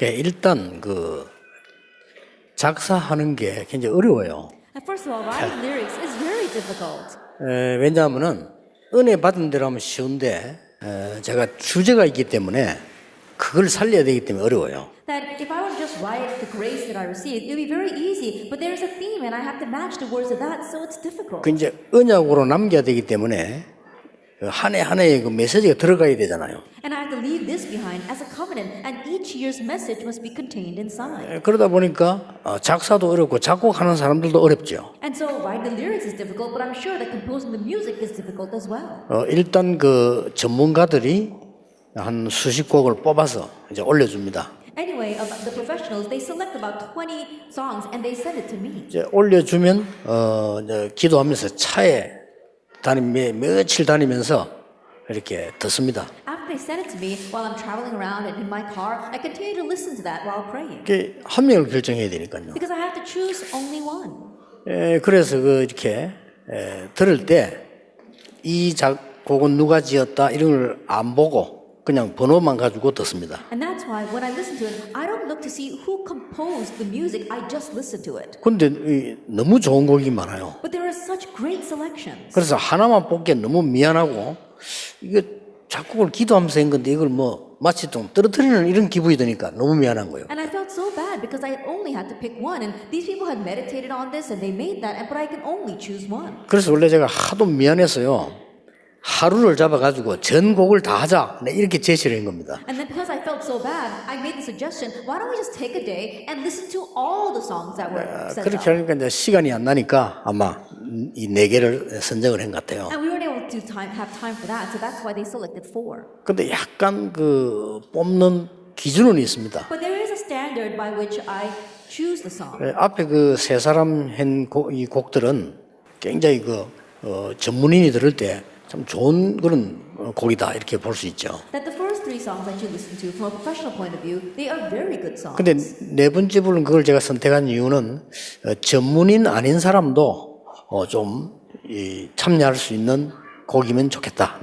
일단 그 작사하는 게 굉장히 어려워요. First of all, writing lyrics is very difficult. 왜냐하면은 은혜 받은 대로 하면 쉬운데 제가 주제가 있기 때문에 그걸 살려야 되기 때문에 어려워요. That if I were to just write the grace that I received, it would be very easy. But there's a theme, and I have to match the words of that, so it's difficult. 그 이제 언약으로 남겨야 되기 때문에 한 해 한 해의 그 메시지가 들어가야 되잖아요. And I have to leave this behind as a covenant, and each year's message must be contained inside. 그러다 보니까 작사도 어렵고 작곡하는 사람들도 어렵죠. And so writing the lyrics is difficult, but I'm sure that composing the music is difficult as well. 일단 그 전문가들이 한 수십 곡을 뽑아서 이제 올려줍니다. Anyway, the professionals, they select about 20 songs and they send it to me. 이제 올려주면 이제 기도하면서 차에 며칠 다니면서 이렇게 듣습니다. After they send it to me, while I'm traveling around and in my car, I continue to listen to that while praying. 이게 한 명을 결정해야 되니까요. Because I have to choose only one. 그래서 이렇게 들을 때 이 작곡은 누가 지었다 이런 걸 안 보고 그냥 번호만 가지고 듣습니다. And that's why when I listen to it, I don't look to see who composed the music, I just listen to it. 근데 너무 좋은 곡이 많아요. But there are such great selections. 그래서 하나만 뽑기엔 너무 미안하고 이게 작곡을 기도하면서 한 건데 이걸 뭐 마치 좀 떨어뜨리는 이런 기분이 드니까 너무 미안한 거예요. And I felt so bad because I only had to pick one, and these people had meditated on this and they made that, but I can only choose one. 그래서 원래 제가 하도 미안해서요. 하루를 잡아가지고 전 곡을 다 하자. 네, 이렇게 제시를 한 겁니다. And then because I felt so bad, I made the suggestion, why don't we just take a day and listen to all the songs that were sent 그렇게 out? 하니까 이제 시간이 안 나니까 아마 이 네 개를 선정을 한 것 같아요. And we weren't able to have time for that, so that's why they selected 4. 근데 약간 그 뽑는 기준은 있습니다. But there is a standard by which I choose the song. 앞에 그 세 사람 한 이 곡들은 굉장히 그 전문인이 들을 때 참 좋은 그런 곡이다 이렇게 볼 수 있죠. That the first 3 songs that you listen to from a professional point of view, they are very good songs. 근데 네 번째 부분 그걸 제가 선택한 이유는 전문인 아닌 사람도 좀 참여할 수 있는 곡이면 좋겠다.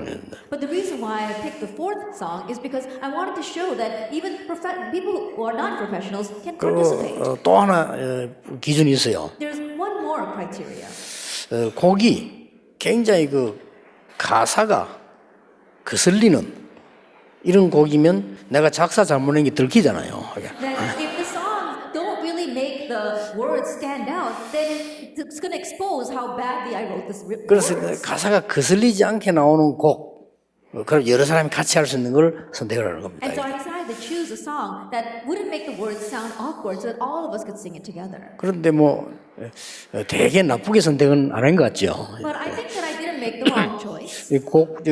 But the reason why I picked the 4th song is because I wanted to show that even people who are not professionals can participate. 또 하나 기준이 있어요. There's one more criteria. 곡이 굉장히 그 가사가 거슬리는 이런 곡이면 내가 작사 잘못한 게 들키잖아요. That if the songs don't really make the words stand out, then it's going to expose how badly I wrote this. 그래서 가사가 거슬리지 않게 나오는 곡, 그럼 여러 사람이 같이 할 수 있는 걸 선택을 하는 겁니다. And so I decided to choose a song that wouldn't make the words sound awkward, so that all of us could sing it together. 그런데 뭐 되게 나쁘게 선택은 안 한 것 같죠. But I think that I didn't make the wrong choice. 이 곡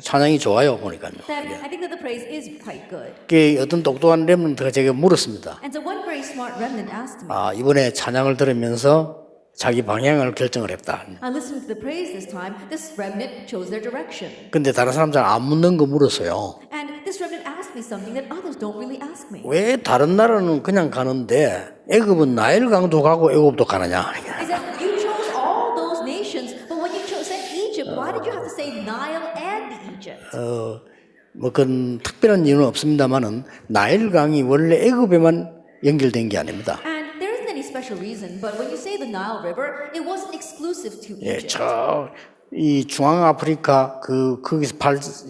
찬양이 좋아요 보니까요. That I think that the praise is quite good. 그 어떤 똑똑한 랩런트가 제게 물었습니다. And so one very smart remnant asked me. 이번에 찬양을 들으면서 자기 방향을 결정을 했다. I listened to the praise this time. This remnant chose their direction. 근데 다른 사람들 안 묻는 거 물었어요. And this remnant asked me something that others don't really ask me. 왜 다른 나라는 그냥 가는데 애굽은 나일 강도 가고 애굽도 가느냐? Is that you chose all those nations, but when you chose Egypt, why did you have to say Nile and Egypt? 뭐 그런 특별한 이유는 없습니다만은 나일 강이 원래 애굽에만 연결된 게 아닙니다. And there isn't any special reason, but when you say the Nile River, it wasn't exclusive to Egypt. 이 중앙 아프리카 거기서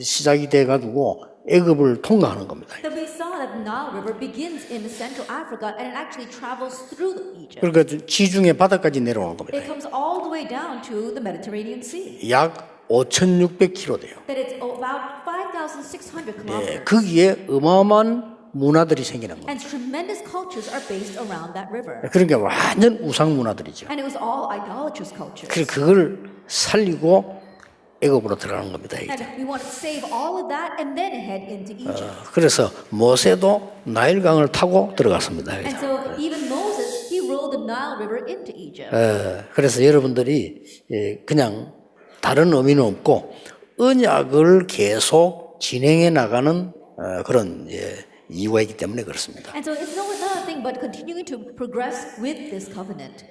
시작이 돼 가지고 애굽을 통과하는 겁니다. That we saw that the Nile River begins in Central Africa and it actually travels through Egypt. 그러니까 지중해 바다까지 내려오는 겁니다. It comes all the way down to the Mediterranean Sea. 약 5,600km 돼요. That it's about 5,600 kilometers. 거기에 어마어마한 문화들이 생기는 겁니다. And tremendous cultures are based around that river. 그러니까 완전 우상 문화들이죠. And it was all idolatrous cultures. 그래서 그걸 살리고 애굽으로 들어가는 겁니다. And we want to save all of that and then head into Egypt. 그래서 모세도 나일강을 타고 들어갔습니다. And so even Moses, he rode the Nile River into Egypt. 그래서 여러분들이 그냥 다른 의미는 없고 언약을 계속 진행해 나가는 그런 이유가 있기 때문에 그렇습니다. And so it's no other thing but continuing to progress with this covenant.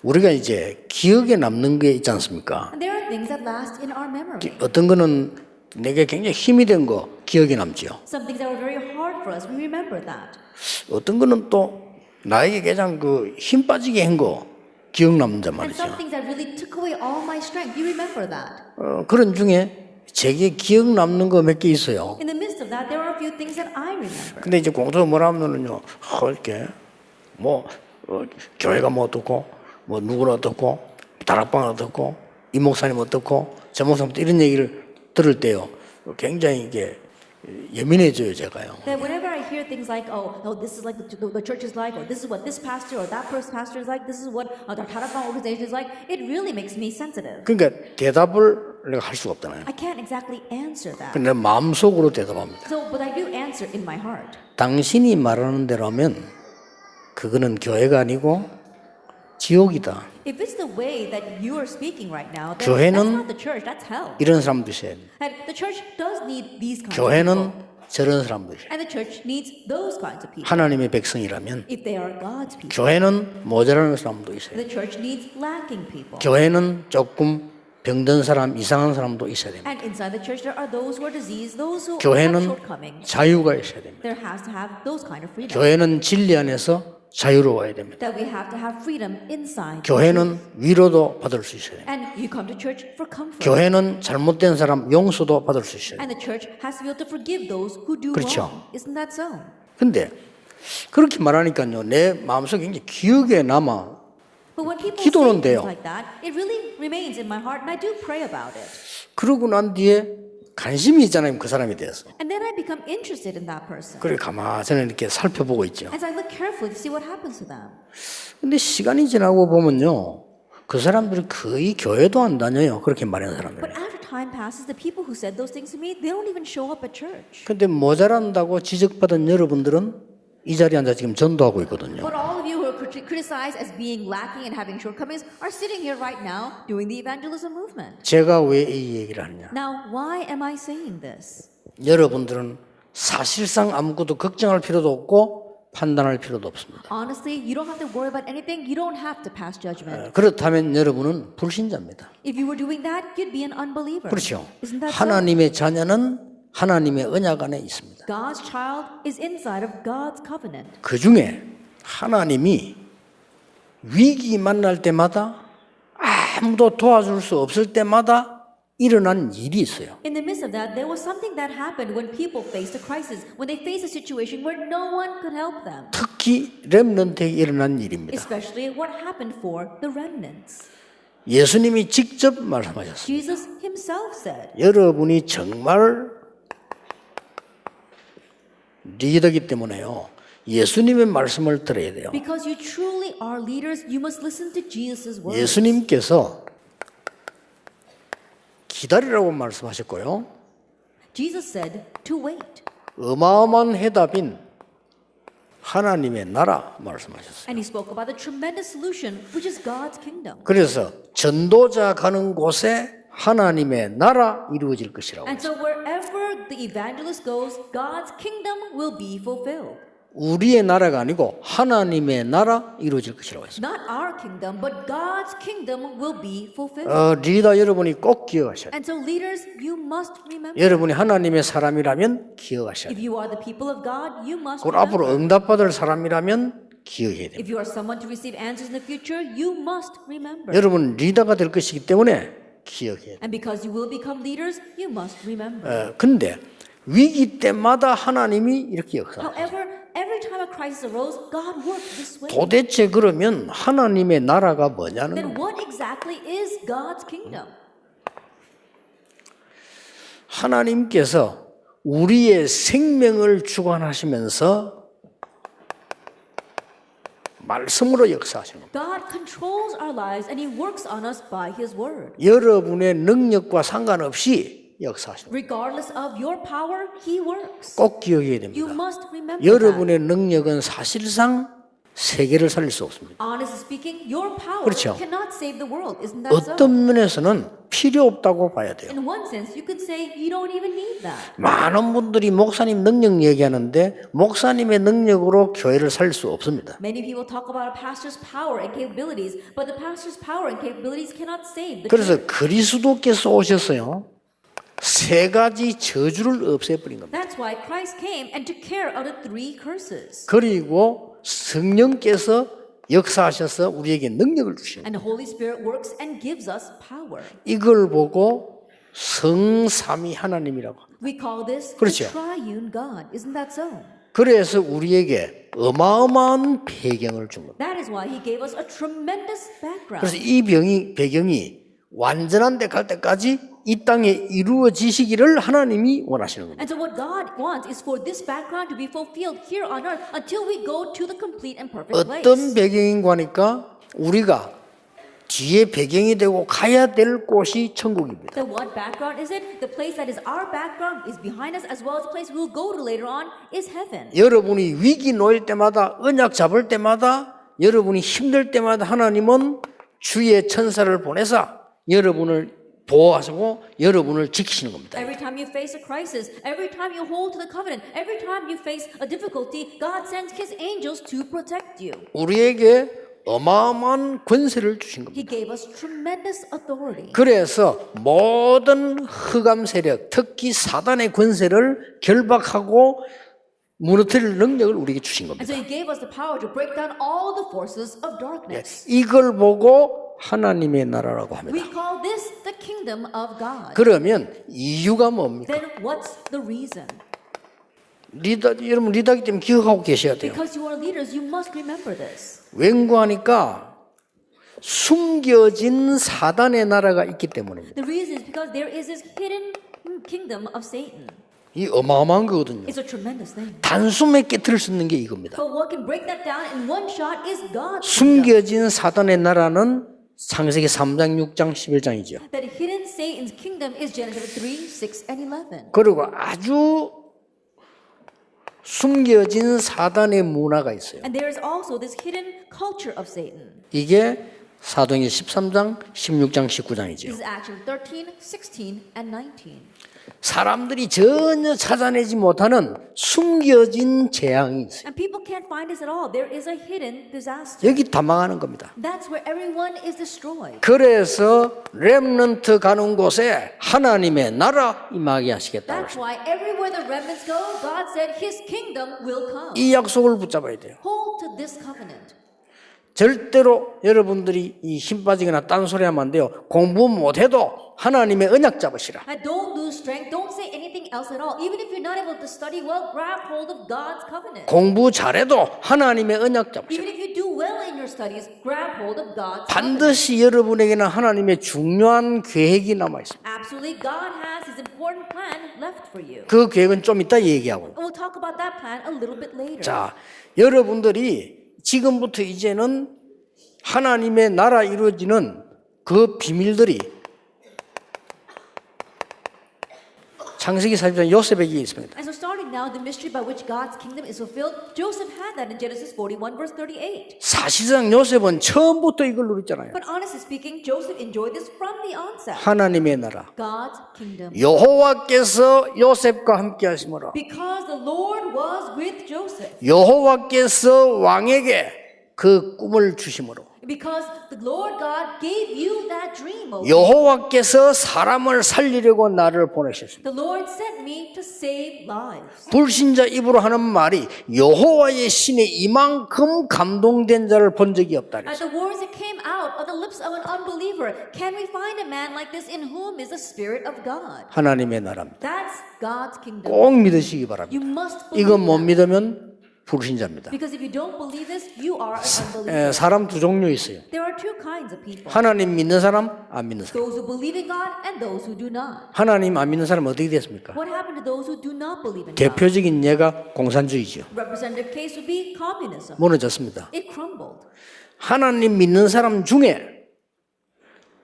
우리가 이제 기억에 남는 게 있지 않습니까? And there are things that last in our memory. 어떤 거는 내게 굉장히 힘이 된 거, 기억에 남지요. Some things that were very hard for us, we remember that. 어떤 거는 또 나에게 가장 그 힘 빠지게 한 거 기억 남는단 And some 말이죠. things that really took away all my strength, you remember that. 그런 중에 제게 기억 남는 거 몇 개 있어요. In the midst of that, there are a few things that I remember. 근데 이제 공통 뭐라 하면은요, 이렇게 교회가 뭐 어떻고, 뭐 누구는 어떻고, 다락방은 어떻고, 이 목사님 어떻고, 저 목사님 이런 얘기를 들을 때요, 굉장히 이게 예민해져요, 제가요. That whenever I hear things like, this is like the church is like, or this is what this pastor or that pastor is like, this is what the Tarapang organization is like, it really makes me sensitive. 그러니까 대답을 내가 할 수가 없잖아요. I can't exactly answer that. 근데 마음속으로 대답합니다. So, but I do answer in my heart. 당신이 말하는 대로 하면 그거는 교회가 아니고 지옥이다. If it's the way that you are speaking right now, then 교회는 that's not the church, that's hell. 이런 사람도 있어야 됩니다. And the church does need these kinds of 교회는 people. 저런 사람도 있어요. And the church needs those kinds of people. 하나님의 백성이라면 If they are God's people. 교회는 모자라는 사람도 있어요. The church needs lacking people. 교회는 조금 병든 사람, 이상한 사람도 있어야 됩니다. And inside the church there are those who are diseased, those who have 교회는 shortcomings. 자유가 있어야 됩니다. There has to have those kind of freedom. 교회는 진리 안에서 자유로워야 됩니다. That we have to have freedom inside. 교회는 위로도 받을 수 있어야 됩니다. And you come to church for comfort. 교회는 잘못된 사람 용서도 받을 수 있어야 And 됩니다. the church has to be able to forgive those who do 그렇죠. wrong. Isn't that so? 근데 그렇게 말하니까요, 내 마음속에 굉장히 기억에 남아. But when people 기도는 say things 돼요. like that, it really remains in my heart, and I do pray about it. 그러고 난 뒤에 관심이 있잖아요, 그 사람에 대해서. And then I become interested in that person. 그래 가만히 이렇게 살펴보고 있죠. As I look carefully to see what happens to them. 근데 시간이 지나고 보면요, 그 사람들이 거의 교회도 안 다녀요. 그렇게 말하는 사람들. But after time passes, the people who said those things to me, they don't even show up at church. 근데 모자란다고 지적받은 여러분들은 이 자리에 앉아 지금 전도하고 있거든요. But all of you who are criticized as being lacking and having shortcomings are sitting here right now doing the evangelism movement. 제가 왜 이 얘기를 하느냐? Now, why am I saying this? 여러분들은 사실상 아무것도 걱정할 필요도 없고 판단할 필요도 없습니다. Honestly, you don't have to worry about anything. You don't have to pass judgment. 그렇다면 여러분은 불신자입니다. If you were doing that, you'd be an unbeliever. 그렇죠. Isn't that so? 하나님의 자녀는 하나님의 언약 안에 있습니다. God's child is inside of God's covenant. 그 중에 하나님이 위기 만날 때마다 아무도 도와줄 수 없을 때마다 일어난 일이 있어요. In the midst of that, there was something that happened when people faced a crisis, when they faced a situation where no one could help them. 특히 렘넌트에 일어난 일입니다. Especially what happened for the remnants. 예수님이 직접 말씀하셨어요. Jesus himself said, 여러분이 정말 리더기 때문에요. 예수님의 말씀을 들어야 돼요. because you truly are leaders, you must listen to Jesus' words. 예수님께서 기다리라고 말씀하셨고요. Jesus said to wait. 어마어마한 해답인 하나님의 나라 말씀하셨어요. And he spoke about the tremendous solution, which is God's kingdom. 그래서 전도자 가는 곳에 하나님의 나라 이루어질 것이라고. And so wherever the evangelist goes, God's kingdom will be fulfilled. 우리의 나라가 아니고 하나님의 나라 이루어질 것이라고 했습니다. Not our kingdom, but God's kingdom will be fulfilled. 리더 여러분이 꼭 기억하셔야 돼요. And so leaders, you must remember. 여러분이 하나님의 사람이라면 기억하셔야 If 돼요. you are the people of God, you must 그리고 앞으로 remember. 응답받을 사람이라면 기억해야 돼요. If you are someone to receive answers in the future, you must remember. 여러분 리더가 될 것이기 때문에 기억해야 돼요. And because you will become leaders, you must remember. 근데 위기 때마다 하나님이 이렇게 역사해요. However, every time a crisis arose, God worked this way. 도대체 그러면 하나님의 나라가 뭐냐는 Then 거예요. what exactly is God's kingdom? 하나님께서 우리의 생명을 주관하시면서 말씀으로 역사하시는 겁니다. God controls our lives and He works on us by His word. 여러분의 능력과 상관없이 역사하시는 겁니다. Regardless of your power, He works. 꼭 기억해야 You 됩니다. must remember that. 여러분의 능력은 사실상 세계를 살릴 수 없습니다. Honestly speaking, your power 그렇죠. cannot save the world. Isn't that so? 어떤 면에서는 필요 없다고 봐야 돼요. In one sense, you could say you don't even need that. 많은 분들이 목사님 능력 얘기하는데 목사님의 능력으로 교회를 살릴 수 없습니다. Many people talk about a pastor's power and capabilities, but the pastor's power and capabilities cannot save the 그래서 church. 그리스도께서 오셨어요. 세 가지 저주를 없애버린 겁니다. That's why Christ came and took care of the 3 curses. 그리고 성령께서 역사하셔서 우리에게 능력을 주시는 거예요. And the Holy Spirit works and gives us power. 이걸 보고 성삼위 하나님이라고 합니다. We call this 그렇죠. the triune God. Isn't that so? 그래서 우리에게 어마어마한 배경을 준 겁니다. That is why he gave us a tremendous background. 그래서 이 배경이 완전한 데 갈 때까지 이 땅에 이루어지시기를 하나님이 원하시는 겁니다. And so what God wants is for this background to be fulfilled here on earth until we go to the complete and perfect 어떤 place. 배경인가 하니까 우리가 뒤에 배경이 되고 가야 될 곳이 천국입니다. So what background is it? The place that is our background is behind us, as well as the place we will go to later on is heaven. 여러분이 위기 놓일 때마다 언약 잡을 때마다 여러분이 힘들 때마다 하나님은 주의 천사를 보내서 여러분을 보호하시고 여러분을 지키시는 겁니다. Every time you face a crisis, every time you hold to the covenant, every time you face a difficulty, God sends His angels to protect you. 우리에게 어마어마한 권세를 주신 겁니다. He gave us tremendous authority. 그래서 모든 흑암 세력, 특히 사단의 권세를 결박하고 무너뜨릴 능력을 우리에게 주신 And 겁니다. so He gave us the power to break down all the forces of darkness. 이걸 보고 하나님의 나라라고 합니다. We call this the kingdom of God. 그러면 이유가 뭡니까? Then what's the reason? 여러분 리더기 때문에 기억하고 계셔야 돼요. Because you are leaders, you must remember this. 왠고하니까 숨겨진 사단의 나라가 있기 때문입니다. The reason is because there is this hidden kingdom of Satan. 이 어마어마한 거거든요. It's a tremendous thing. 단숨에 깨뜨릴 수 있는 게 이겁니다. But what can break that down in one shot is God's kingdom. 숨겨진 사단의 나라는 창세기 3장, 6장, 11장이죠. That hidden Satan's kingdom is Genesis 3, 6, and 11. 그리고 아주 숨겨진 사단의 문화가 있어요. And there is also this hidden culture of Satan. 이게 사도행전 13장, 16장, 19장이죠. This is Acts 13, 16, and 19. 사람들이 전혀 찾아내지 못하는 숨겨진 재앙이 있어요. And people can't find this at all. There is a hidden disaster. 여기 다 망하는 겁니다. That's where everyone is destroyed. 그래서 렘넌트 가는 곳에 하나님의 나라 임하게 하시겠다. That's why everywhere the remnants go, God said His kingdom will come. 이 약속을 붙잡아야 돼요. Hold to this covenant. 절대로 여러분들이 이 힘 빠지거나 딴소리 하면 안 돼요. 공부 못해도 하나님의 언약 잡으시라. And don't lose strength. Don't say anything else at all. Even if you're not able to study well, grab hold of God's covenant. 공부 잘해도 하나님의 언약 잡으시라. Even if you do well in your studies, grab hold of God's covenant. 반드시 여러분에게는 하나님의 중요한 계획이 남아 있습니다. Absolutely, God has His important plan left for you. 그 계획은 좀 이따 얘기하고. And we'll talk about that plan a little bit later. 자, 여러분들이 지금부터 이제는 하나님의 나라 이루어지는 그 비밀들이 창세기 40장 요셉에게 있습니다. And so starting now, the mystery by which God's kingdom is fulfilled, Joseph had that in Genesis 41 verse 38. 사실상 요셉은 처음부터 이걸 누렸잖아요. But honestly speaking, Joseph enjoyed this from the onset. 하나님의 나라. God's kingdom. 여호와께서 요셉과 함께 하심으로 Because the Lord was with Joseph. 여호와께서 왕에게 그 꿈을 주심으로 Because the Lord God gave you that dream, O king. 여호와께서 사람을 살리려고 나를 보내셨습니다. The Lord sent me to save lives. 불신자 입으로 하는 말이 여호와의 신에 이만큼 감동된 자를 본 적이 없다. At the words that came out of the lips of an unbeliever, can we find a man like this in whom is the Spirit of God? 하나님의 나라입니다. That's God's kingdom. 꼭 믿으시기 바랍니다. You must believe 이건 못 that. 믿으면 불신자입니다. Because if you don't believe this, you are an unbeliever. 사람 두 종류 있어요. There are two kinds of people. 하나님 믿는 사람, 안 믿는 사람. Those who believe in God and those who do not. 하나님 안 믿는 사람 어떻게 됐습니까? What happened to those who do not believe in God? 대표적인 예가 공산주의죠. Representative case would be communism. 무너졌습니다. It crumbled. 하나님 믿는 사람 중에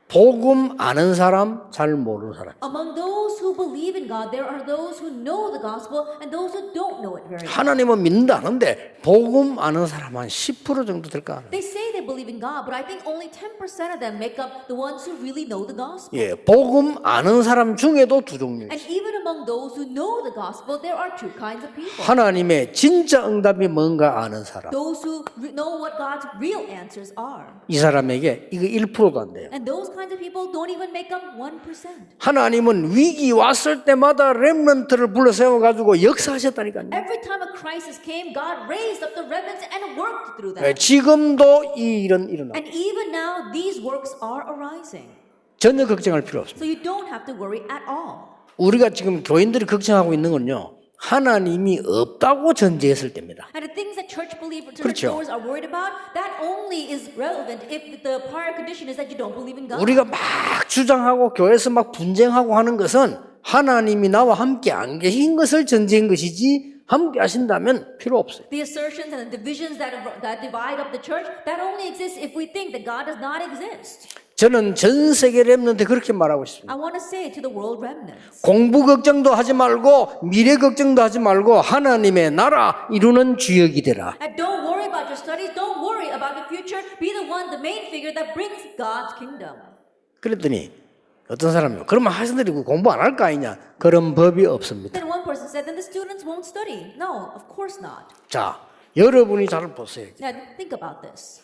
복음 아는 사람, 잘 모르는 사람. Among those who believe in God, there are those who know the gospel and those who don't know it very well. 하나님은 믿는다 하는데 복음 아는 사람 한 10% 정도 될까? They say they believe in God, but I think only 10% of them make up the ones who really know the gospel. 예, 복음 아는 사람 중에도 두 종류 And 있어요. even among among those who know the gospel, there are two kinds of people. 하나님의 진짜 응답이 뭔가 아는 사람. Those who know what God's real answers are. 이 사람에게 이거 1%도 안 돼요. And those kinds of people don't even make up 1%. 하나님은 위기 왔을 때마다 렘넌트를 불러 세워가지고 역사하셨다니까요. Every time a crisis came, God raised up the remnants and worked through them. 지금도 이 일은 일어나고 And even now, these works are arising. 전혀 걱정할 필요 없습니다. So you don't have to worry at all. 우리가 지금 교인들이 걱정하고 있는 건요, 하나님이 없다고 전제했을 때입니다. And the things that church believers, 그렇죠. church goers are worried about, that only is relevant if the prior condition is that you don't believe in God. 우리가 막 주장하고 교회에서 막 분쟁하고 하는 것은 하나님이 나와 함께 안 계신 것을 전제한 것이지, 함께 하신다면 필요 없어요. The assertions and the divisions that divide up the church, that only exists if we think that God does not exist. 저는 전 세계 렘넌트에 그렇게 말하고 싶습니다. I want to say to the world remnants, 공부 걱정도 하지 말고 미래 걱정도 하지 말고 하나님의 나라 이루는 주역이 되라. and don't worry about your studies, don't worry about the future, be the one, the main figure that brings God's kingdom. 그랬더니 어떤 사람이 그러면 학생들이 공부 안 할 거 아니냐? 그런 법이 없습니다. Then one person said, then the students won't study. No, of course not. 자, 여러분이 잘 보세요. Now think about this.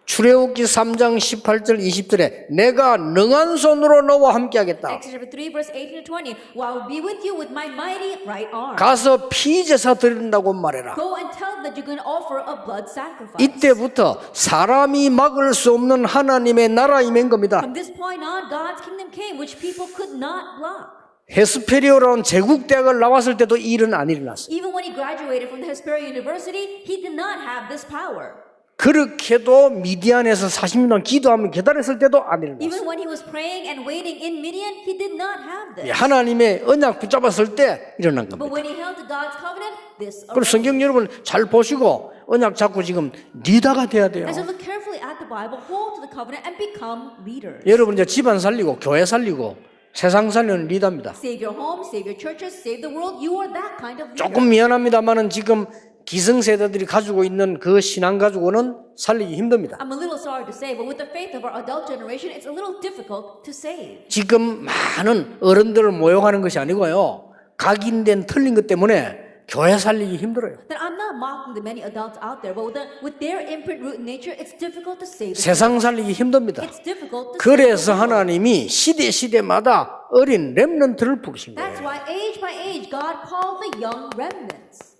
출애굽기 3장 18절 20절에 내가 능한 손으로 너와 함께 하겠다. Exodus chapter 3 verse 18 to 20. Well, I will be with you with my mighty right arm. 가서 피제사 드린다고 말해라. Go and tell them that you're going to offer a blood sacrifice. 이때부터 사람이 막을 수 없는 하나님의 나라 임한 겁니다. From this point on, God's kingdom came, which people could not block. 헤스페리오라는 제국 대학을 나왔을 때도 이 일은 안 일어났어요. Even when he graduated from the Hesperia University, he did not have this power. 그렇게도 미디안에서 40년 동안 기도하며 기다렸을 때도 안 일어났어요. Even when he was praying and waiting in Midian, he did not have this. 하나님의 언약 붙잡았을 때 일어난 겁니다. But when he held to God's covenant, this 그리고 arose. 성경 여러분 잘 보시고 언약 잡고 지금 리더가 돼야 돼요. And so look carefully at the Bible, hold to the covenant, and become leaders. 여러분 이제 집안 살리고 교회 살리고 세상 살리는 리더입니다. Save your home, save your churches, save the world. You are that kind of leader. 조금 미안합니다만은 지금 기성세대들이 가지고 있는 그 신앙 가지고는 살리기 힘듭니다. I'm a little sorry to say, but with the faith of our adult generation, it's a little difficult to save. 지금 많은 어른들을 모욕하는 것이 아니고요. 각인된 틀린 것 때문에 교회 살리기 힘들어요. That I'm not mocking the many adults out there, but with their imprint root in nature, it's difficult to save. 세상 살리기 힘듭니다. It's difficult to 그래서 save. 하나님이 시대마다 어린 렘넌트를 부르신 거예요. That's why age by age, God called the young remnants.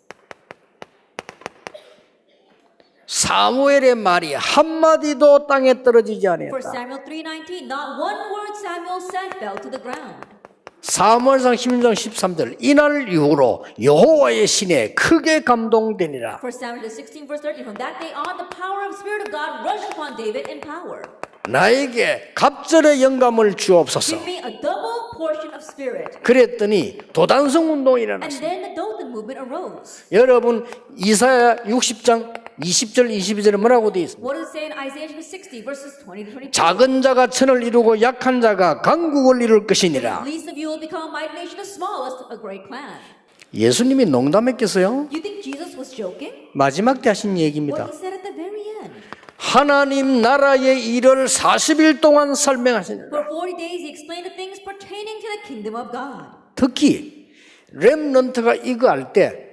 사무엘의 말이 한마디도 땅에 떨어지지 For 아니했다. Samuel 3:19, not one word Samuel said fell to the ground. 사무엘상 16장 13절 이날 이후로 여호와의 신에 크게 감동되니라. For Samuel 16 verse 13, from that day on, the power of Spirit of God rushed upon David in power. 나에게 갑절의 영감을 주옵소서. Give me a double portion of Spirit. 그랬더니 도단성 운동이 And 일어났어요. then the Dothan movement arose. 여러분 이사야 60장 20절 22절에 뭐라고 되어 있습니까? What does it say in Isaiah 60 verses 20 to 24? 작은 자가 천을 이루고 약한 자가 강국을 이룰 것이니라. Least of you will become a mighty nation, the smallest a great clan. 예수님이 농담했겠어요? You think Jesus was joking? 마지막 때 하신 What 얘기입니다. he said at the very end. 하나님 나라의 일을 40일 동안 설명하시니라. For 40 days he explained the things pertaining to the kingdom of God. 특히 렘넌트가 이거 할 때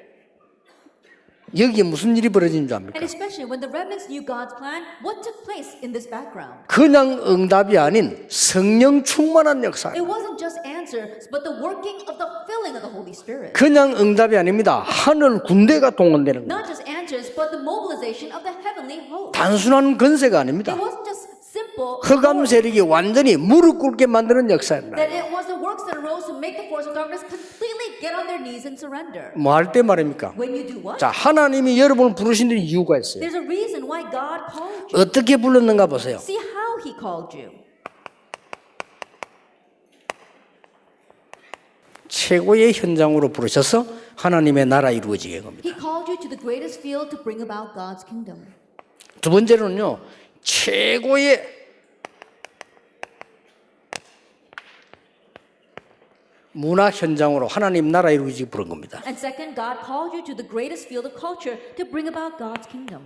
여기에 무슨 일이 벌어진 줄 압니까? And especially when the remnants knew God's plan, what took place in this background? 그냥 응답이 아닌 성령 충만한 역사. It wasn't just answers, but the working of the filling of the Holy Spirit. 그냥 응답이 아닙니다. 하늘 군대가 동원되는 거예요. Not just answers, but the mobilization of the heavenly host. 단순한 건세가 아닙니다. It wasn't just simple 흑암 세력이 완전히 무릎 꿇게 만드는 역사입니다. that it was the works that arose to make the force of darkness completely get on their knees and surrender. 뭐 할 때 말입니까? When you do what? 자, 하나님이 여러분을 부르신 데 이유가 있어요. There's a reason why God called you. 어떻게 불렀는가 보세요. See how he called you. 최고의 현장으로 부르셔서 하나님의 나라 이루어지게 한 겁니다. He called you to the greatest field to bring about God's kingdom. 두 번째로는요, 최고의 문화 현장으로 하나님 나라 이루어지게 부른 겁니다. And second, God called you to the greatest field of culture to bring about God's kingdom.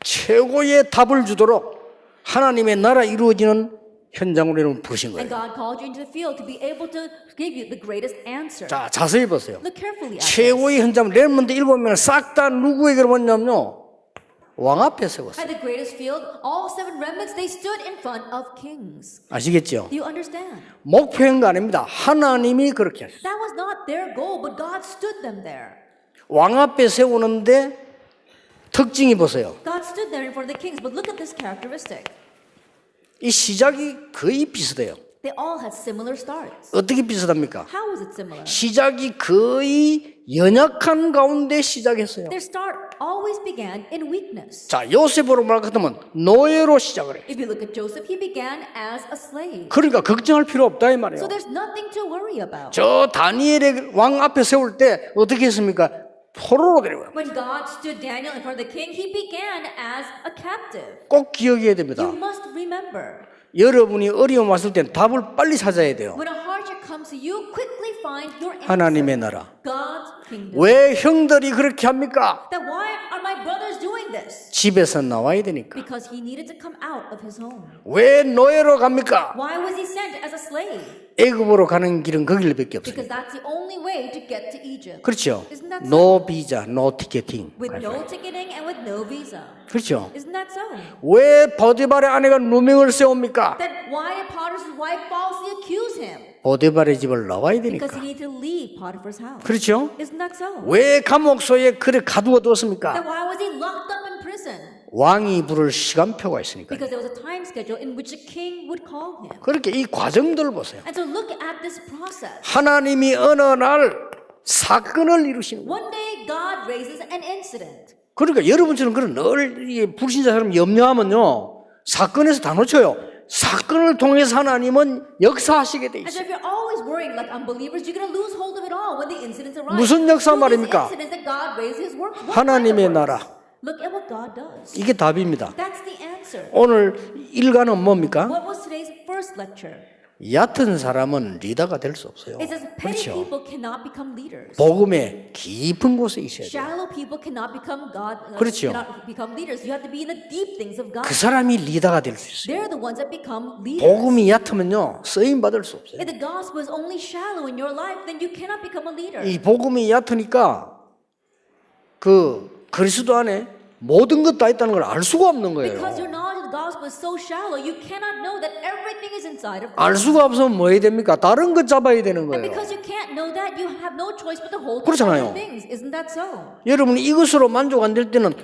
최고의 답을 주도록 하나님의 나라 이루어지는 현장으로 여러분 부르신 And 거예요. God called you into the field to be able to give you the greatest answer. 자, 자세히 보세요. Look carefully at this. 최고의 현장 렘넌트 7명을 싹 다 누구에게로 왔냐면요. 왕 앞에 세웠어요. At the greatest field, all 7 remnants, they stood in front of kings. 아시겠죠? Do you understand? 목표한 거 아닙니다. 하나님이 그렇게 하셨어요. That was not their goal, but God stood them there. 왕 앞에 세우는데 특징이 보세요. God stood there in front of the kings, but look at this characteristic. 이 시작이 거의 비슷해요. They all had similar starts. 어떻게 비슷합니까? How was it similar? 시작이 거의 연약한 가운데 시작했어요. Their start always began in weakness. 자, 요셉으로 말 같으면 노예로 시작을 해요. If you look at Joseph, he began as a slave. 그러니까 걱정할 필요 없다 이 말이에요. So there's nothing to worry about. 저 다니엘의 왕 앞에 세울 때 어떻게 했습니까? 포로로 데려가요. When God stood Daniel in front of the king, he began as a captive. 꼭 기억해야 됩니다. You must remember, 여러분이 어려움 왔을 땐 답을 빨리 찾아야 돼요. when a hardship comes to you, quickly find your answer. 하나님의 나라. God's kingdom. 왜 형들이 그렇게 합니까? Then why are my brothers doing this? 집에서 나와야 되니까. Because he needed to come out of his home. 왜 노예로 갑니까? Why was he sent as a slave? 애굽으로 가는 길은 거길밖에 없어요. Because that's the only way to get to Egypt. 그렇죠. Isn't that so? No visa, no ticketing. With no ticketing and with no visa. 그렇죠. Isn't that so? 왜 보디발의 아내가 누명을 세웁니까? Then why did Potiphar's wife falsely accuse him? 보디발의 집을 나와야 Because 되니까. he needed to leave Potiphar's house. 그렇죠. Isn't that so? 왜 감옥소에 그를 가두어 두었습니까? Then why was he locked up in prison? 왕이 부를 시간표가 있으니까. Because there was a time schedule in which a king would call him. 그렇게 이 과정들 보세요. And so look at this process. 하나님이 어느 날 사건을 이루시는 거예요. One day God raises an incident. 그러니까 여러분처럼 그런 늘 이게 불신자처럼 염려하면요 사건에서 다 놓쳐요. 사건을 통해서 하나님은 역사하시게 돼 And 있어요. so if you're always worrying like unbelievers, you're going to lose hold of it all when the incidents arise. 무슨 역사 Through these 말입니까? incidents that God raises his work. What 하나님의 kind of 나라. works? Look at what God does. 이게 답입니다. That's the answer. 오늘 일과는 뭡니까? What was today's first lecture? 얕은 사람은 리더가 될 수 없어요. It says petty 그렇죠. people cannot become leaders. 복음의 깊은 곳에 있어야 돼요. Shallow people cannot become 그렇죠. cannot become leaders. You have to be in the deep things of God. 그 사람이 리더가 될 수 있어요. They're the ones that become leaders. 복음이 얕으면요 쓰임 받을 수 없어요. If the gospel is only shallow in your life, then you cannot become a leader. 이 복음이 얕으니까 그 그리스도 안에 모든 것 다 있다는 걸 알 수가 없는 거예요. Because your knowledge of the gospel is so shallow, you cannot know that everything is inside of 알 God. 수가 없으면 뭐 해야 됩니까? 다른 것 잡아야 되는 And 거예요. because you can't know that, you have no choice but to hold to 그렇잖아요. other things. Isn't that so? 여러분이 이것으로 만족 안 될 때는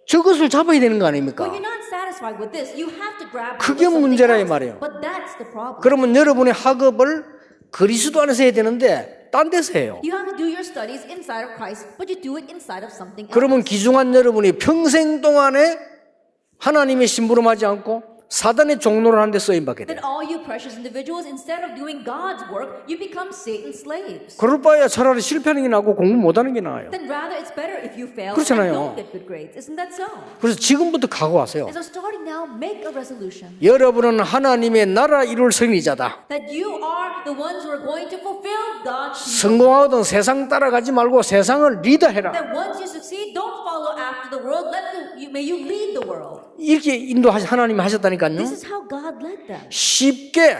저것을 잡아야 되는 거 아닙니까? When you're not satisfied with this, you have to grab 그게 something 문제라 이 else. 말이에요. But that's the problem. 그러면 여러분의 학업을 그리스도 안에서 해야 되는데 딴 데서 해요. You have to do your studies inside of Christ, but you do it inside of something else. 그러면 귀중한 여러분이 평생 동안에 하나님의 심부름하지 않고 사단의 종로를 하는데 쓰임받게 돼요. Then all you precious individuals, instead of doing God's work, you become Satan's slaves. 그럴 바에야 차라리 실패하는 게 나고 공부 못하는 게 나아요. Then rather it's better if you fail 그렇잖아요. and don't get good grades. Isn't that so? 그래서 지금부터 각오하세요. And so starting now, make a resolution 여러분은 하나님의 나라 이룰 승리자다. that you are the ones who are going to fulfill God's kingdom. 성공하거든 세상 따라가지 말고 세상을 리더해라. That once you succeed, don't follow after the world. May you lead the world. 이렇게 하나님이 하셨다니까요. This is how God led them. 쉽게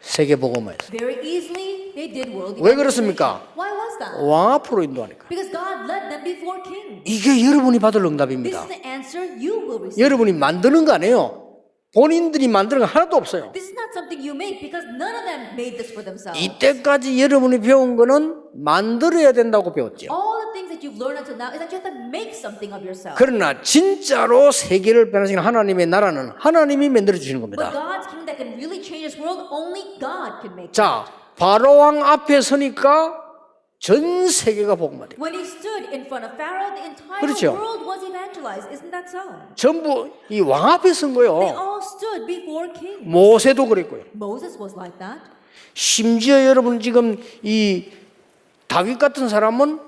세계복음화했어요. Very easily, they did world 왜 evangelization. 그렇습니까? Why was that? 왕 앞으로 인도하니까. Because God led them before kings. 이게 여러분이 받을 This 응답입니다. is the answer you will receive. 여러분이 만드는 거 아니에요. 본인들이 만드는 거 하나도 없어요. This is not something you make because none of them made this for themselves. 이때까지 여러분이 배운 거는 만들어야 된다고 배웠죠. All the things that you've learned until now is that you have to make something of yourself. 그러나 진짜로 세계를 변화시키는 하나님의 나라는 하나님이 만들어 주시는 But 겁니다. God's kingdom that can really change this world, only God can make it. 자, 바로왕 앞에 서니까 전 세계가 복음화돼요. When he stood in front of Pharaoh, the entire 그렇죠. world was evangelized. Isn't that so? 전부 이 왕 앞에 선 They 거예요. all stood before kings. 모세도 그랬고요. Moses was like that. 심지어 여러분 지금 이 다윗 같은 사람은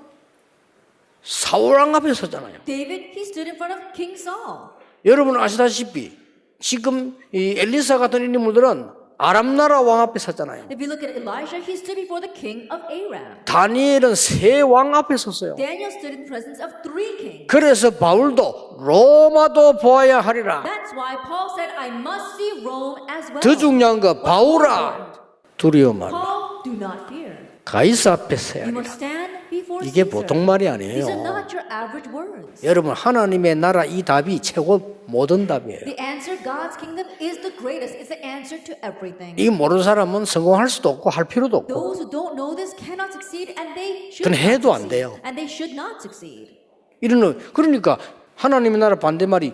사울 왕 앞에 섰잖아요. David, he stood in front of King Saul. 여러분 아시다시피 지금 이 엘리사 같은 인물들은 아람 나라 왕 앞에 섰잖아요. If you look at Elijah, he stood before the king of Aram. 다니엘은 세 왕 앞에 섰어요. Daniel stood in the presence of 3 kings. 그래서 바울도 로마도 보아야 하리라. That's why Paul said, I must see Rome as well. 더 중요한 거 바울아 두려워 말라. Paul, do not fear. 가이사 앞에 서야 You 하리라. must stand before 이게 Caesar. 보통 말이 These are 아니에요. not your average words. 여러분 하나님의 나라 이 답이 최고 모든 답이에요. The answer, God's kingdom, is the greatest. It's the answer to everything. 이 모르는 사람은 성공할 수도 없고 할 필요도 없고 Those who don't know this cannot succeed, and they should 그건 not 해도 안 succeed. 돼요. And they should not succeed. 이런 그러니까 하나님의 나라 반대말이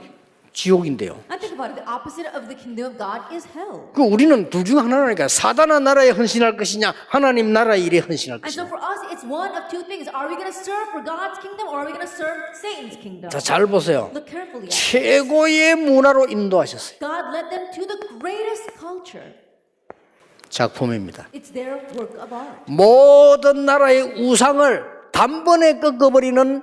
지옥인데요. And think about it. The opposite of the kingdom of God is hell. 그 우리는 둘 중 하나니까 사단의 나라에 헌신할 것이냐 하나님 나라 일에 헌신할 And so 것이냐. for us, it's one of two things. Are we going to serve for God's kingdom or are we going to serve Satan's kingdom? 자, 잘 보세요. Look carefully at it. 최고의 문화로 인도하셨어요. God led them to the greatest culture. 작품입니다. It's their work of art. 모든 나라의 우상을 단번에 꺾어버리는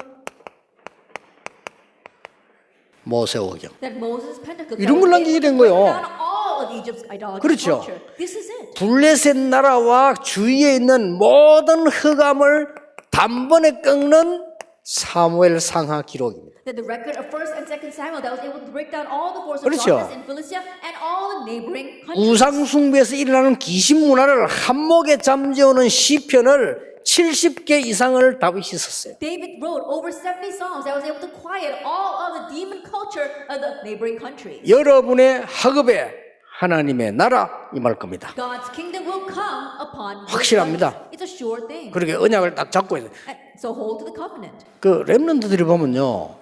모세오경. That Moses Pentecost 이런 걸 남기게 된 거예요. down all of Egypt's idolatry 그렇죠. culture. This is it. 블레셋 나라와 주위에 있는 모든 흑암을 단번에 꺾는 사무엘 상하 기록입니다. That the record of 1st and 2nd Samuel that was able to break down all the forces of 그렇죠. darkness in Philistia and all the neighboring countries. 우상 숭배에서 일어나는 귀신 문화를 한목에 잠재우는 시편을 70개 이상을 다윗이 썼어요. David wrote over 70 songs that was able to quiet all of the demon culture of the neighboring countries. 여러분의 학업에 하나님의 나라 임할 겁니다. God's kingdom will come upon you. 확실합니다. It's a sure thing. 그렇게 언약을 딱 잡고 있어요. And so hold to the covenant. 그 렘넌트들이 보면요.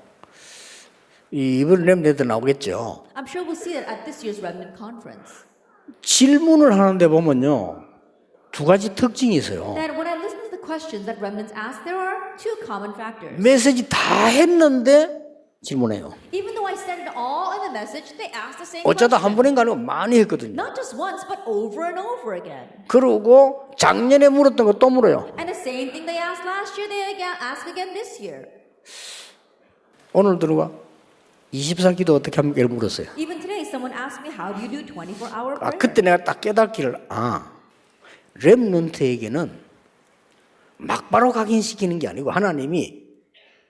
이번 렘넌트 나오겠죠. I'm sure we'll see that at this year's remnant conference. 질문을 하는데 보면요. 두 가지 특징이 있어요. That when I listen to the questions that remnants ask, there are two common factors. 메시지 다 했는데 질문해요. Even though I said it all in the message, they ask the same 어쩌다 question. 한 번인가 아니고 많이 했거든요. Not just once, but over and over again. 그러고 작년에 물었던 거 또 물어요. And the same thing they asked last year, they again ask again this year. 오늘 들어가 24 기도 어떻게 합니까? 이렇게 물었어요. Even today, someone asked me, how do you do 24-hour 아, prayer? 그때 내가 딱 깨닫기를 렘넌트에게는 막바로 각인시키는 게 아니고 하나님이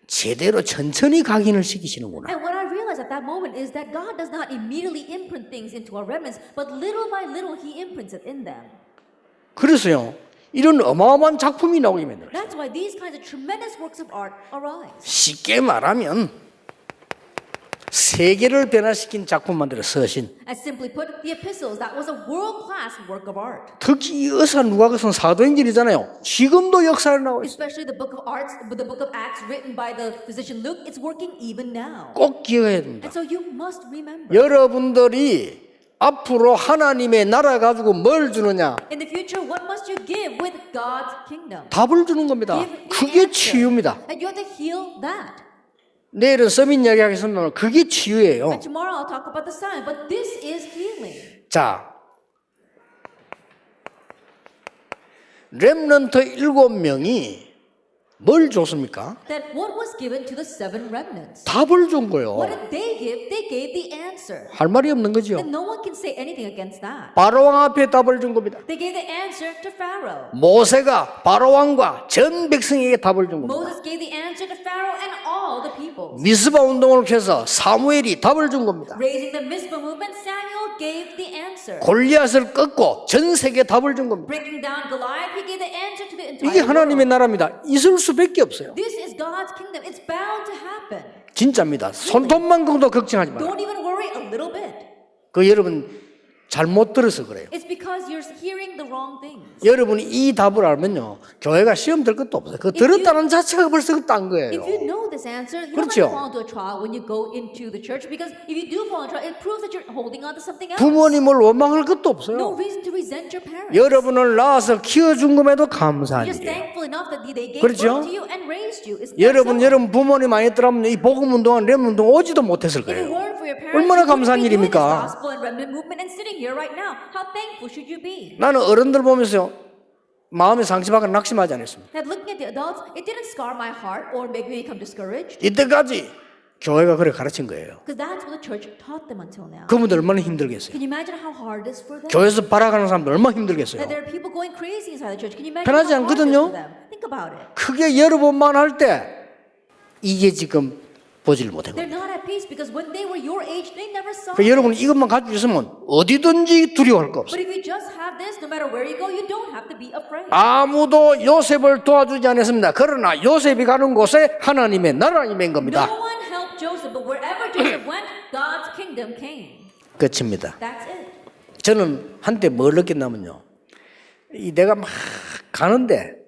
제대로 천천히 각인을 시키시는구나. And what I realized at that moment is that God does not immediately imprint things into our remnants, but little by little He imprints it in them. 그래서요. 이런 어마어마한 작품이 나오게 만들어요. That's why these kinds of tremendous works of art arise. 쉽게 말하면 세계를 변화시킨 작품 만들어 서신. As simply put, the epistles, that was a world-class work of art. 특히 이 의사 누가복음 사도행전이잖아요. 지금도 역사에 나와 있어요. Especially the book of Acts written by the physician Luke, it's working even now. 꼭 기억해야 됩니다. And so you must remember. 여러분들이 앞으로 하나님의 나라 가지고 뭘 주느냐? In the future, what must you give with God's kingdom? 답을 주는 겁니다. Give the 그게 answer. 치유입니다. And you have to heal that. 내일은 서민 이야기하겠습니다. 그게 치유예요. And tomorrow I'll talk about the sign, but this is healing. 자, 렘넌트 7명이 뭘 줬습니까? That what was given to the 7 remnants? 답을 준 거예요. What did they give? They gave the answer. 할 말이 없는 거죠. And no one can say anything against that. 바로왕 앞에 답을 준 겁니다. They gave the answer to Pharaoh. 모세가 바로왕과 전 백성에게 답을 준 겁니다. Moses gave the answer to Pharaoh and all the people. 미스바 운동을 펴서 사무엘이 답을 준 겁니다. Raising the Mizpah movement, Samuel gave the answer. 골리앗을 꺾고 전 세계에 답을 준 겁니다. Breaking down Goliath, he gave the answer to the 이게 entire 하나님의 world. 나라입니다. 있을 수밖에 없어요. This is God's kingdom. It's bound to happen. 진짜입니다. 손톱만큼도 걱정하지 마라. Don't even worry a little bit. 그 여러분 잘못 들어서 그래요. It's because you're hearing the wrong things. 여러분이 이 답을 알면요, 교회가 시험 들 것도 없어요. 그 들었다는 자체가 벌써 딴 거예요. If you know this answer, you don't have 그렇죠. to fall into a trial when you go into the church, because if you do fall into a trial, it proves that you're holding on to something else. 부모님을 원망할 것도 No 없어요. reason to resent your parents. 여러분을 낳아서 키워준 것에도 감사한 You're just 일이에요. thankful enough that they gave 그렇죠? birth to you and raised you. Isn't that 여러분 so? 부모님 안 했더라면 이 복음 운동한 렘 운동 오지도 못했을 If it 거예요. weren't for your parents, 얼마나 you wouldn't 감사한 be doing this 일입니까? gospel and remnant movement and sitting here right now. How thankful should you be? 나는 어른들 보면서 마음에 상심하거나 낙심하지 않았습니다. That looking at the adults, it didn't scar my heart or make me become discouraged. 이때까지 교회가 그래 가르친 거예요. Because that's what the church taught them until now. 그분들 얼마나 힘들겠어요. Can you imagine how hard it is for them? 교회에서 발악하는 사람들 얼마나 힘들겠어요. That there are people going crazy inside the church. Can you imagine 편하지 how hard it is 않거든요? for them? Think about it. 크게 여러 번만 할 때 이게 지금 보지를 못하고. They're not at peace because when they were your age, they never saw 그 it. 여러분 이것만 가지고 있으면 어디든지 두려워할 거 없어요. But if you just have this, no matter where you go, you don't have to be afraid. 아무도 요셉을 도와주지 않았습니다. 그러나 요셉이 가는 곳에 하나님의 나라가 임한 겁니다. No one helped Joseph, but wherever Joseph went, God's kingdom came. 끝입니다. That's it. 저는 한때 뭘 느꼈냐면요. 이 내가 막 가는데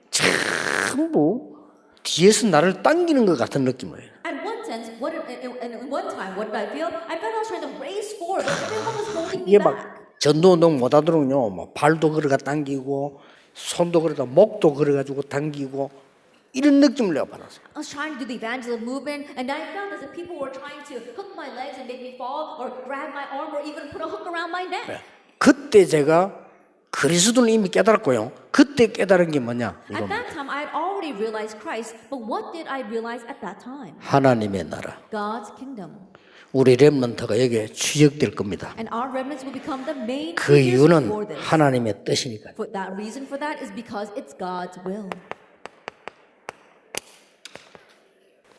전부 뒤에서 나를 당기는 것 같은 느낌이에요. At one sense, in one time, what did I feel? I felt I was trying to race forward, but everyone was holding me 이게 back. 막 전도운동 못하도록요. 뭐 발도 그래가 당기고 손도 그래가 목도 그래가지고 당기고 이런 느낌을 내가 받았어요. I was trying to do the evangelism movement, and I felt as if people were trying to hook my legs and make me fall, or grab my arm, or even put a hook around my neck. 그때 제가 그리스도는 이미 깨달았고요. 그때 깨달은 게 뭐냐? At 이겁니다. that time, I had already realized Christ, but what did I realize at that time? 하나님의 나라. God's kingdom. 우리 렘넌트가 여기에 취직될 겁니다. And our remnants will become the main 그 figures 이유는 for this. 하나님의 뜻이니까. For that reason for that is because it's God's will.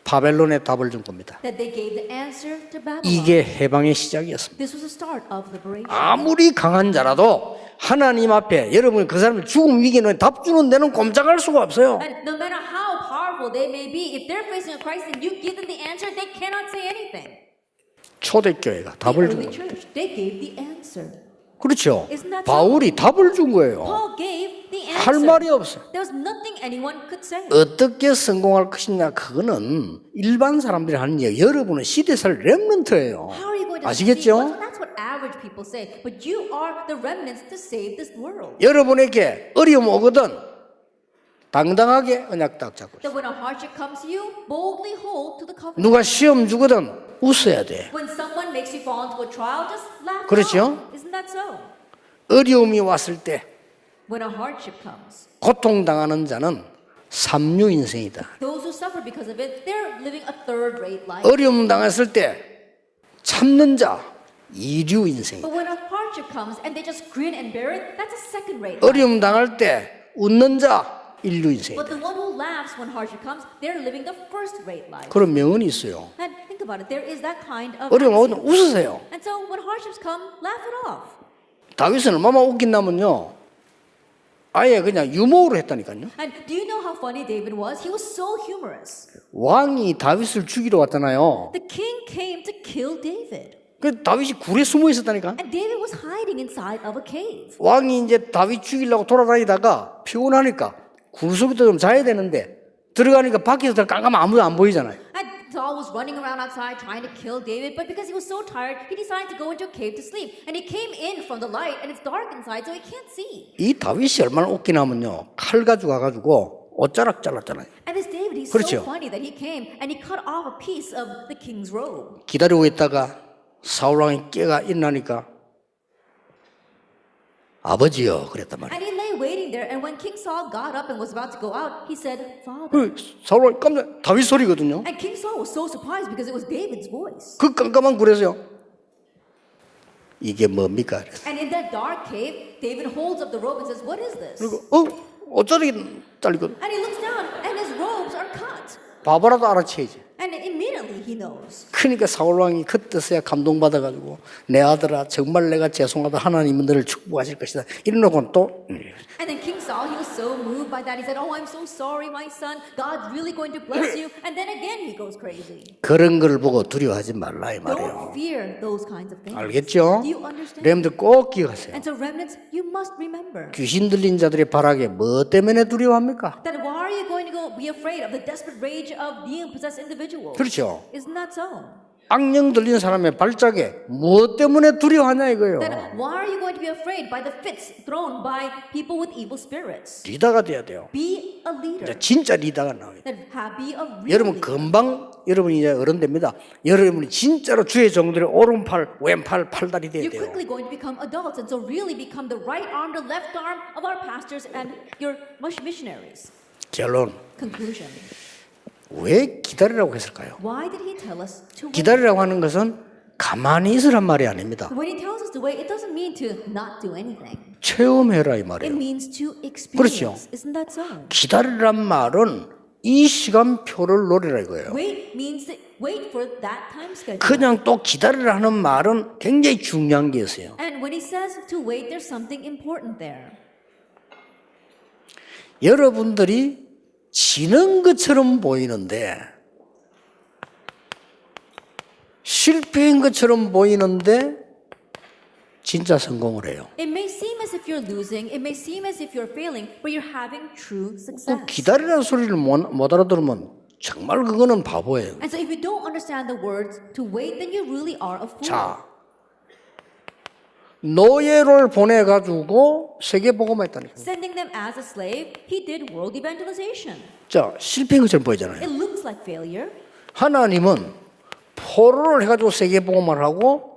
바벨론의 답을 준 겁니다. That they gave the answer to Babylon. 이게 해방의 시작이었습니다. This was the start of liberation. 아무리 강한 자라도 하나님 앞에 여러분 그 사람을 죽음 위기는 답 주는 데는 꼼짝할 수가 없어요. And no matter how powerful they may be, if they're facing a crisis and you give them the answer, they cannot say anything. 초대교회가 The 답을 준 early 거예요. church, they gave the answer. 그렇죠. Isn't that so? 바울이 답을 준 거예요. Paul gave the answer. 할 말이 없어요. There was nothing anyone could say. 어떻게 성공할 것이냐 그거는 일반 사람들이 하는 얘기. 여러분은 시대살 렘넌트예요. How are you going to 아시겠죠? succeed? That's what average people say. But you are the remnants to save this world. 여러분에게 어려움 오거든 당당하게 언약 딱 잡고. That when a hardship comes to you, boldly hold to the covenant. 누가 시험 주거든 웃어야 돼. When someone makes you fall into a trial, just laugh. 그렇죠? it off. Isn't that so? 어려움이 왔을 때 When a hardship comes, 고통당하는 자는 삼류 인생이다. those who suffer because of it, they're living a third-rate life. 어려움 당했을 때 참는 자 이류 인생이다. But when a hardship comes and they just grin and bear it, that's a second-rate life. 어려움 당할 때 웃는 자 인류 But 인생이다. the one who laughs when hardship comes, they're living the first-rate life. 그런 명언이 있어요. And think about it, there is that kind of 어려움 axiom. 오면 웃으세요. And so when hardships come, laugh it off. 다윗은 얼마나 웃긴다면요. 아예 그냥 유머로 했다니까요. And do you know how funny David was? He was so humorous. 왕이 다윗을 죽이러 왔잖아요. The king came to kill David. 그 다윗이 굴에 숨어 있었다니까. And David was hiding inside of a cave. 왕이 이제 다윗 죽이려고 돌아다니다가 피곤하니까 굴 속에도 좀 자야 되는데 들어가니까 밖에서 깜깜하면 아무도 안 보이잖아요. And Saul was running around outside trying to kill David, but because he was so tired, he decided to go into a cave to sleep. And he came in from the light, and it's dark inside, so he can't see. 이 다윗이 얼마나 웃기냐면요. 칼 가지고 가가지고 옷자락 잘랐잖아요. And this David, he's 그렇죠. so funny that he came and he cut off a piece of the king's robe. 기다리고 있다가 사울왕이 깨가 일어나니까 아버지요 그랬단 말이에요. And he lay waiting there, and when King Saul got up and was about to go out, he said, Father. 그 사울왕이 깜짝 다윗 소리거든요. And King Saul was so surprised because it was David's voice. 그 깜깜한 굴에서요. 이게 뭡니까? 그래서. And in that dark cave, David holds up the robe and says, What is this? 그리고 어쩌리 잘리거든. And he looks down, and his robes are cut. 바보라도 알아채야지. And immediately he knows. 그러니까 사울왕이 그때서야 감동받아가지고 내 아들아 정말 내가 죄송하다 하나님은 너를 축복하실 것이다 이러놓고는 또 And then King Saul, he was so moved by that. He said, Oh, I'm so sorry, my son. God's really going to bless you. And then again, he goes crazy. 그런 걸 보고 두려워하지 말라 이 말이에요. Don't fear those kinds of things. 알겠죠? Do you understand? 여러분들 꼭 기억하세요. And so, remnants, you must remember 귀신 들린 자들의 발악에 뭐 때문에 두려워합니까? that why are you going to go be afraid of the desperate rage of being possessed individuals? 그렇죠. Isn't that so? 악령 들린 사람의 발작에 무엇 때문에 두려워하냐 이거예요. Then why are you going to be afraid by the fits thrown by people with evil spirits? 리더가 돼야 돼요. Be a leader. 이제 진짜 리더가 나와요. Then be a real 여러분 leader. 금방 여러분이 이제 어른 됩니다. 여러분이 진짜로 주의 종들의 오른팔, 왼팔, 팔다리 돼야 You're 돼요. quickly going to become adults and so really become the right arm, the left arm of our pastors and your missionaries. 결론. Conclusion. 왜 기다리라고 했을까요? Why did he tell us to wait? 기다리라고 하는 것은 가만히 있으란 말이 아닙니다. When he tells us to wait, it doesn't mean to not do anything. 체험해라 이 It 말이에요. means to experience. 그렇죠. Isn't that so? 기다리란 말은 이 시간표를 노리라 이거예요. Wait means to wait for that time schedule. 그냥 또 기다리라 하는 말은 굉장히 중요한 게 있어요. And when he says to wait, there's something important there. 여러분들이 지는 것처럼 보이는데 실패한 것처럼 보이는데 진짜 성공을 해요. It may seem as if you're losing, it may seem as if you're failing, but you're having true success. 그 기다리라는 소리를 못 알아들으면 정말 그거는 바보예요. And so if you don't understand the words to wait, then you really are a fool. 자, 노예를 보내가지고 세계복음화 했다니까요. Sending them as a slave, he did world evangelization. 자, 실패한 것처럼 보이잖아요. It looks like failure. 하나님은 포로를 해가지고 세계복음화를 하고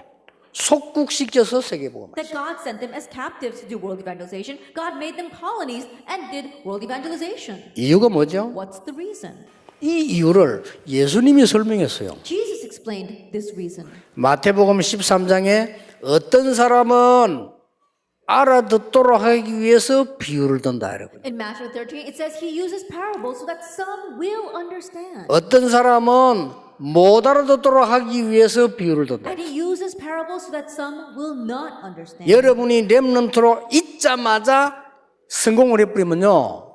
속국시켜서 세계복음화. That God sent them as captives to do world evangelization. God made them colonies and did world evangelization. 이유가 뭐죠? What's the reason? 이 이유를 예수님이 설명했어요. Jesus explained this reason. 마태복음 13장에 어떤 사람은 알아듣도록 하기 위해서 비유를 든다 이러거든요. In Matthew 13, it says he uses parables so that some will understand. 어떤 사람은 못 알아듣도록 하기 위해서 비유를 든다. And he uses parables so that some will not understand. 여러분이 렘넌트로 있자마자 성공을 해버리면요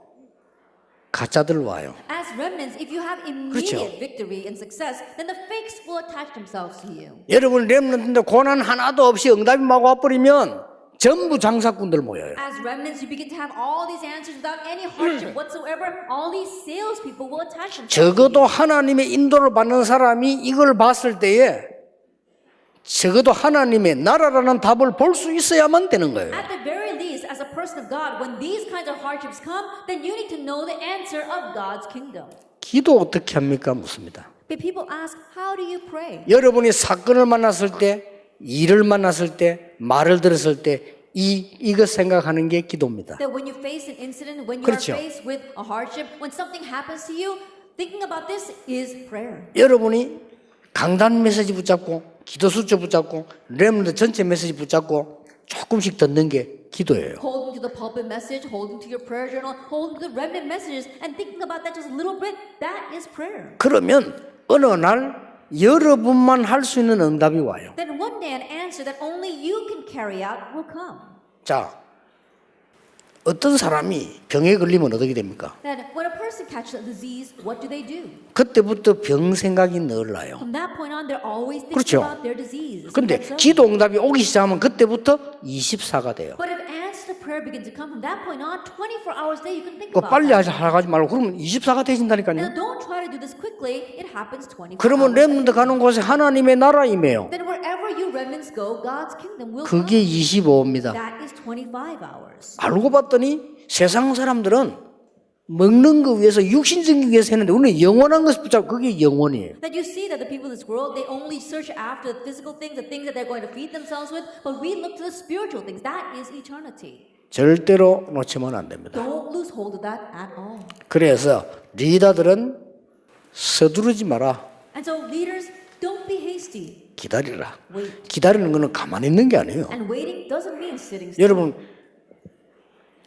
가짜들 와요. As remnants, if you have 그렇죠. immediate victory and success, then the fakes will attach themselves to you. 여러분 렘넌트인데 고난 하나도 없이 응답이 막 와버리면 전부 장사꾼들 모여요. As remnants, you begin to have all these answers without any hardship whatsoever. All these salespeople will attach themselves. 적어도 하나님의 인도를 받는 사람이 이걸 봤을 때에 적어도 하나님의 나라라는 답을 볼 수 있어야만 되는 거예요. At the very least, as a person of God, when these kinds of hardships come, then you need to know the answer of God's kingdom. 기도 어떻게 합니까? 묻습니다. But people ask, how do you pray? 여러분이 사건을 만났을 때, 일을 만났을 때, 말을 들었을 때 이것 생각하는 게 기도입니다. That when you face an incident, when you 그렇죠. are faced with a hardship, when something happens to you, thinking about this is prayer. 여러분이 강단 메시지 붙잡고 기도 수첩 붙잡고 렘넌트 전체 메시지 붙잡고 조금씩 듣는 게 기도예요. Holding to the pulpit message, holding to your prayer journal, holding to the remnant messages, and thinking about that just a little bit, that is prayer. 그러면 어느 날 여러분만 할 수 있는 응답이 와요. Then one day an answer that only you can carry out will come. 자, 어떤 사람이 병에 걸리면 어떻게 됩니까? Then when a person catches a disease, what do they do? 그때부터 병 생각이 늘 나요. From that point on, they're always thinking 그렇죠. about their disease. Isn't 근데 that so? 기도 응답이 오기 시작하면 그때부터 24가 돼요. But if answers to prayer begin to come from that point on, 24 hours a day, you can think 그 about 빨리 that. 하지 말고 그러면 24가 되신다니까요. And don't try to do this quickly. It happens 24 그러면 hours. 렘넌트 가는 곳에 하나님의 나라임에요. Then wherever you remnants go, God's kingdom will 그게 come. 25입니다. That is 25 hours. 알고 봤더니 세상 사람들은 먹는 거 위해서 육신적인 위해서 했는데 우리는 영원한 것을 붙잡고 그게 영원이에요. That you see that the people in this world, they only search after the physical things, the things that they're going to feed themselves with, but we look to the spiritual things. That is eternity. 절대로 놓치면 안 됩니다. Don't lose hold of that at all. 그래서 리더들은 서두르지 마라. And so leaders, don't be hasty. 기다리라. Wait. 기다리는 거는 가만히 있는 게 아니에요. And waiting doesn't mean sitting still. 여러분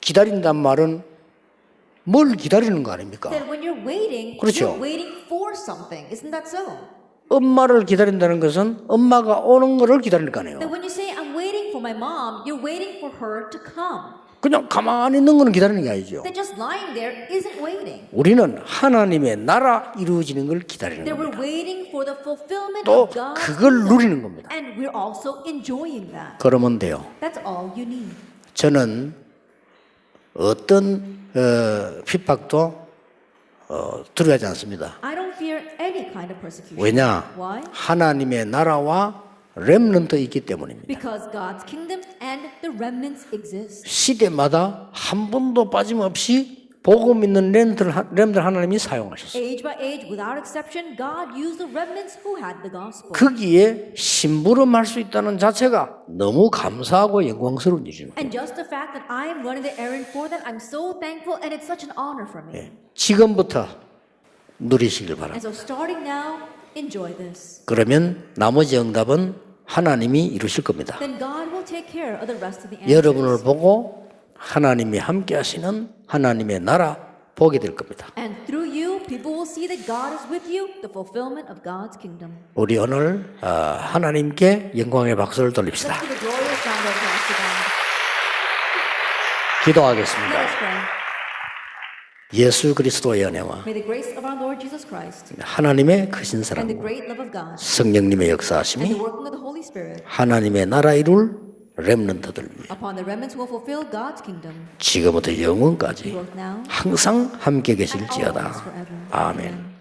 기다린단 말은 뭘 기다리는 거 아닙니까? That when you're waiting, 그렇죠. you're waiting for something. Isn't that so? 엄마를 기다린다는 것은 엄마가 오는 거를 기다리는 거 아니에요. That when you say, I'm waiting for my mom, you're waiting for her to come. 그냥 가만히 있는 거는 기다리는 게 아니죠. That just lying there isn't waiting. 우리는 하나님의 나라 이루어지는 걸 기다리는 That we're 겁니다. waiting for the fulfillment 또 of God's 그걸 kingdom. 누리는 겁니다. And we're also enjoying that. 그러면 돼요. That's all you need. 저는 어떤 핍박도 두려워하지 않습니다. I don't fear any kind of persecution. 왜냐? Why? 하나님의 나라와 렘넌트 있기 때문입니다. Because God's kingdom and the remnants exist. 시대마다 한 번도 빠짐없이 복음 있는 렘들 하나님이 사용하셨어요. Age by age, without exception, God used the remnants who had the gospel. 거기에 심부름할 수 있다는 자체가 너무 감사하고 영광스러운 일입니다. And just the fact that I am running the errand for them, I'm so thankful and it's such an honor for me. 지금부터 누리시길 바랍니다. And so starting now, enjoy this. 그러면 나머지 응답은 하나님이 이루실 겁니다. Then God will take care of the rest of the answers. 여러분을 보고 하나님이 함께 하시는 하나님의 나라 보게 될 겁니다. And through you, people will see that God is with you, the fulfillment of God's kingdom. 우리 오늘 하나님께 영광의 박수를 Let's 돌립시다. give a glorious round of applause to God. 기도하겠습니다. Let us pray. 예수 그리스도의 은혜와 May the grace of our Lord Jesus Christ 하나님의 크신 and the 사랑과 great love of God 성령님의 and the 역사하심이 working of the Holy Spirit 하나님의 나라 이룰 렘넌트들 upon the remnants who will fulfill God's kingdom, 지금부터 영원까지 both now 항상 함께 and 계실지어다. always forever. 아멘. Amen.